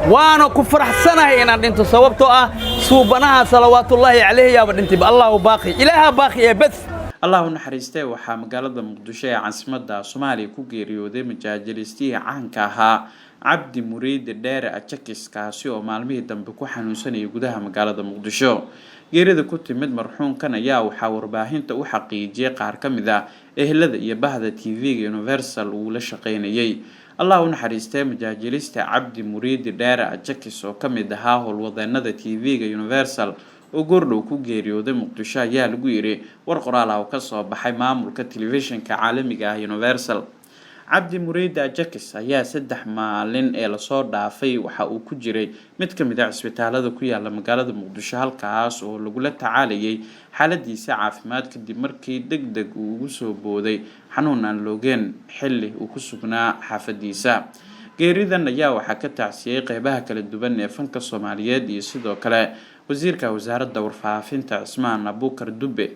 وانا كفرح سنة إن أنت صوبته صوبناها صلوات الله عليه يا بنت الله باقي إلها باقي بس الله نحرسته وحا مقالة مقدشة عاصمة Soomaaliya ku geeriyooday majaajiliistii caanka ahaa Cabdi Muriid Dheere Ajakis kaasi oo maalmihii dambe ku xanuunsanayay gudaha magaalada Muqdisho geerida ku timid marxuumkan ayaa waxa warbaahinta u xaqiijiyay qaar kamid ah ehelada iyo bahda TV-ga Universal uu la shaqeynayay الله ونحرسته مجاجلسته Cabdi Muriid Dheere Ajakis oo kamid ahaa howlwadeenada TV-ga Universal وقرلو كوجيريو ده مقدشة يا لجيري ورقرالا وكسر بحي معمول كتلفزيون كعالمي جاه يونيفرسال Cabdi Muriid Ajakis ayaa 3 maalin ee la soo dhaafay waxa uu ku jiray mid ka mid ah isbitaalada ku yaala magaalada Muqdisho halkaas oo lagu la tacaalayay xaaladiisa caafimaad kadib markii degdeg uu ugu soo booday xanuun aan loogeen xilli uu ku sugnaa xaafadiisa geeridan ayaa waxa ka tacsiyay qaybaha kala duwan ee fanka Soomaaliyeed iyo sidoo kale wasiirka wasaaradda warfaafinta Cismaan Abuukar Dube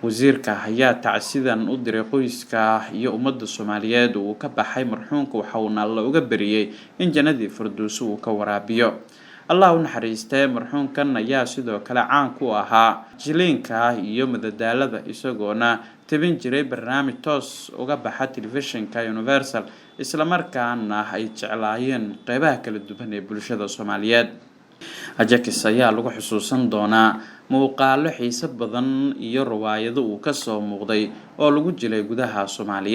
wasiirka ayaa tacsidan u diray qoyska iyo ummadda Soomaaliyeed uu ka baxay marxuumka waxa uu nala uga bariyay in jannadii Firdaws uu ka waraabiyo Allah u naxariistay marxuumkan ayaa sidoo kale caan ku ahaa jileenka iyo madadaalada isagoona tabin jiray barnaamij toos uga baxa telefishinka Universal isla markaana ay jeclaayeen qaybaha kala duwan ee bulshada Soomaaliyeed Ajakis ayaa lagu xusuusan doonaa muuqaalo xiiso badan iyo riwaayado uu ka soo muuqday oo lagu jilay gudaha Soomaaliya